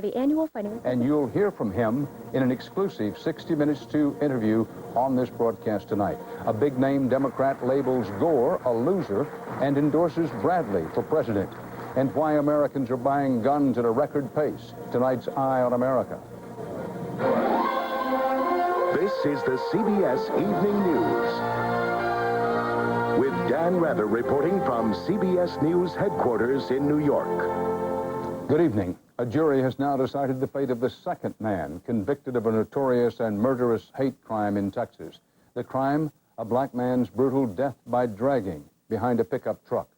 The annual financial... And you'll hear from him in an exclusive 60 Minutes 2 interview on this broadcast tonight. A big-name Democrat labels Gore a loser and endorses Bradley for president. And why Americans are buying guns at a record pace. Tonight's Eye on America. This is the CBS Evening News. With Dan Rather reporting from CBS News headquarters in New York. Good evening. A jury has now decided the fate of the second man convicted of a notorious and murderous hate crime in Texas. The crime, a black man's brutal death by dragging behind a pickup truck.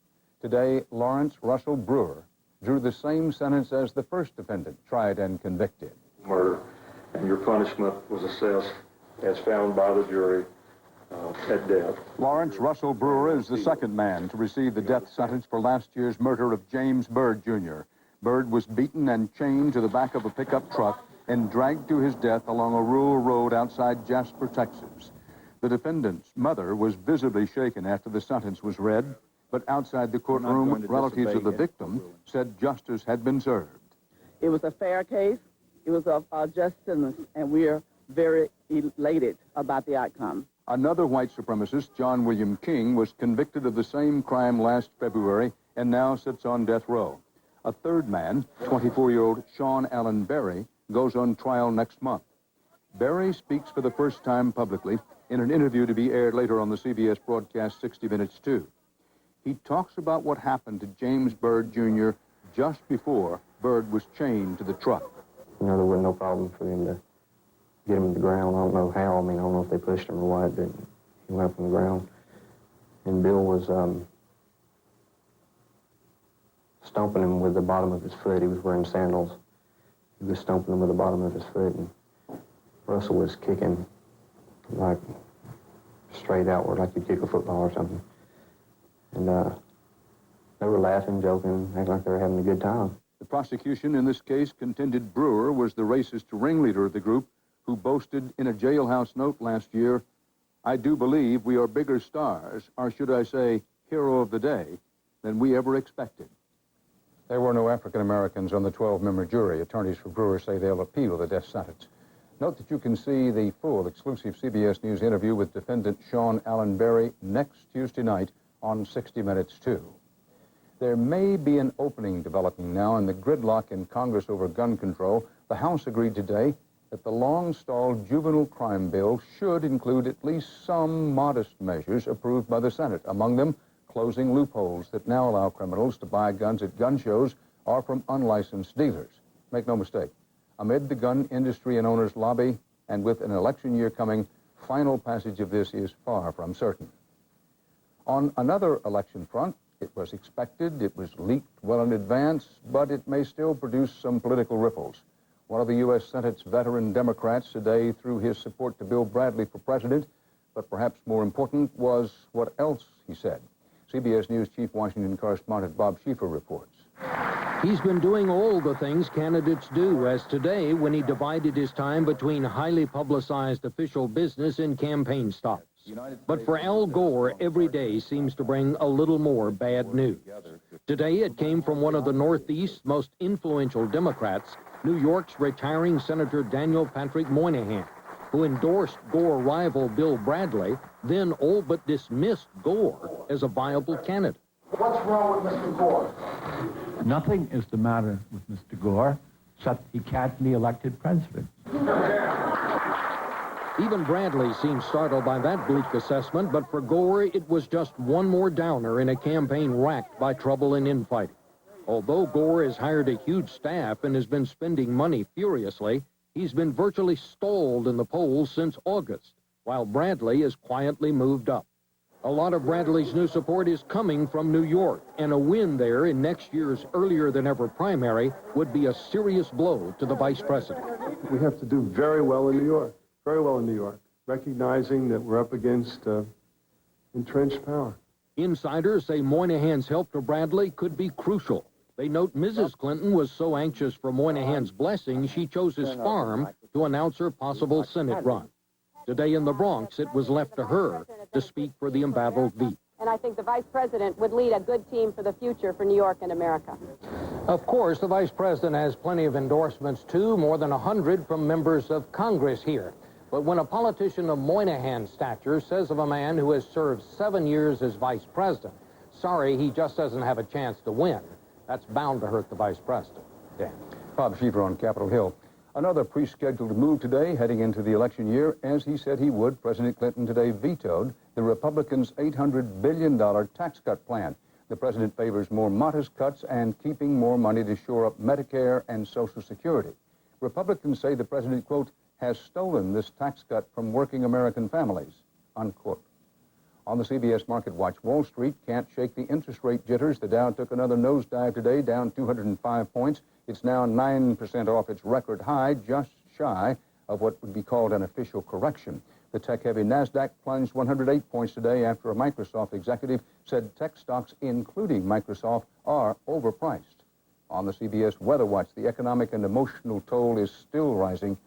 Today, Lawrence Russell Brewer drew the same sentence as the first defendant tried and convicted. Murder, and your punishment was assessed as found by the jury at death. Lawrence Russell Brewer is the second man to receive the death sentence for last year's murder of James Byrd, Jr. Byrd was beaten and chained to the back of a pickup truck and dragged to his death along a rural road outside Jasper, Texas. The defendant's mother was visibly shaken after the sentence was read, but outside the courtroom, relatives of the victim said justice had been served. It was a fair case. It was a just sentence, and we are very elated about the outcome. Another white supremacist, John William King, was convicted of the same crime last February and now sits on death row. A third man, 24-year-old Sean Allen Berry, goes on trial next month. Berry speaks for the first time publicly in an interview to be aired later on the CBS broadcast 60 Minutes 2. He talks about what happened to James Byrd, Jr. just before Byrd was chained to the truck. You know, there wasn't no problem for them to get him to the ground. I don't know how. I mean, I don't know if they pushed him or what, but he went up from the ground. And Bill was stomping him with the bottom of his foot. He was wearing sandals. He was stomping him with the bottom of his foot, and Russell was kicking like straight outward, like you'd kick a football or something. And they were laughing, joking, acting like they were having a good time. The prosecution in this case contended Brewer was the racist ringleader of the group who boasted in a jailhouse note last year, "I do believe we are bigger stars, or should I say, hero of the day, than we ever expected." There were no African-Americans on the 12-member jury. Attorneys for Brewer say they'll appeal the death sentence. Note that you can see the full exclusive CBS News interview with defendant Sean Allen Berry next Tuesday night on 60 Minutes 2. There may be an opening developing now in the gridlock in Congress over gun control. The House agreed today that the long-stalled juvenile crime bill should include at least some modest measures approved by the Senate. Among them, closing loopholes that now allow criminals to buy guns at gun shows or from unlicensed dealers. Make no mistake, amid the gun industry and owners' lobby, and with an election year coming, final passage of this is far from certain. On another election front, it was expected, it was leaked well in advance, but it may still produce some political ripples. One of the U.S. Senate's veteran Democrats today threw his support to Bill Bradley for president, but perhaps more important was what else he said. CBS News Chief Washington correspondent Bob Schieffer reports. He's been doing all the things candidates do, as today when he divided his time between highly publicized official business and campaign stops. But for Al Gore, every day seems to bring a little more bad news. Today it came from one of the Northeast's most influential Democrats, New York's retiring Senator Daniel Patrick Moynihan, who endorsed Gore rival Bill Bradley, then all but dismissed Gore as a viable candidate. What's wrong with Mr. Gore? Nothing is the matter with Mr. Gore, except he can't be elected president. Even Bradley seemed startled by that bleak assessment, but for Gore, it was just one more downer in a campaign racked by trouble and infighting. Although Gore has hired a huge staff and has been spending money furiously, he's been virtually stalled in the polls since August, while Bradley has quietly moved up. A lot of Bradley's new support is coming from New York, and a win there in next year's earlier-than-ever primary would be a serious blow to the vice president. We have to do very well in New York, recognizing that we're up against entrenched power. Insiders say Moynihan's help to Bradley could be crucial. They note Mrs. Clinton was so anxious for Moynihan's blessing, she chose his farm to announce her possible Senate run. Today in the Bronx, it was left to her to speak for the embattled Veep. And I think the vice president would lead a good team for the future for New York and America. Of course, the vice president has plenty of endorsements, too, more than 100 from members of Congress here. But when a politician of Moynihan's stature says of a man who has served 7 years as vice president, sorry, he just doesn't have a chance to win, that's bound to hurt the vice president. Dan. Bob Schiefer on Capitol Hill. Another pre-scheduled move today heading into the election year. As he said he would, President Clinton today vetoed the Republicans' $800 billion tax cut plan. The president favors more modest cuts and keeping more money to shore up Medicare and Social Security. Republicans say the president, quote, has stolen this tax cut from working American families, unquote. On the CBS Market Watch, Wall Street can't shake the interest rate jitters. The Dow took another nosedive today, down 205 points. It's now 9% off its record high, just shy of what would be called an official correction. The tech-heavy NASDAQ plunged 108 points today after a Microsoft executive said tech stocks, including Microsoft, are overpriced. On the CBS Weather Watch, the economic and emotional toll is still rising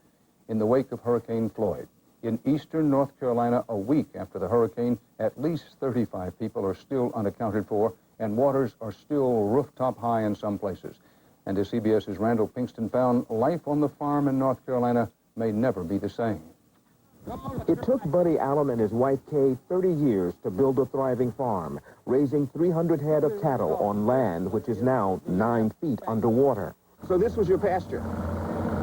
in the wake of Hurricane Floyd. In eastern North Carolina, a week after the hurricane, at least 35 people are still unaccounted for, and waters are still rooftop high in some places. And as CBS's Randall Pinkston found, life on the farm in North Carolina may never be the same. It took Buddy Allen and his wife Kay 30 years to build a thriving farm, raising 300 head of cattle on land which is now 9 feet underwater. So this was your pasture?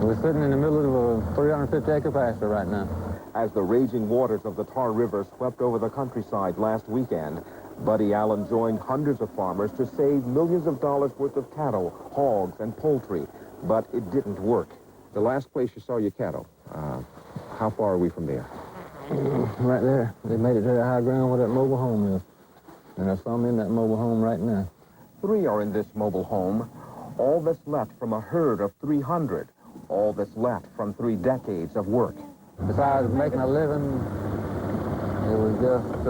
We're sitting in the middle of a 350-acre pasture right now. As the raging waters of the Tar River swept over the countryside last weekend, Buddy Allen joined hundreds of farmers to save millions of dollars worth of cattle, hogs, and poultry. But it didn't work. The last place you saw your cattle, how far are we from there? Right there. They made it to the high ground where that mobile home is. And I saw them in that mobile home right now. 3 are in this mobile home. All that's left from a herd of 300. All that's left from 3 decades of work. Besides making a living, it was just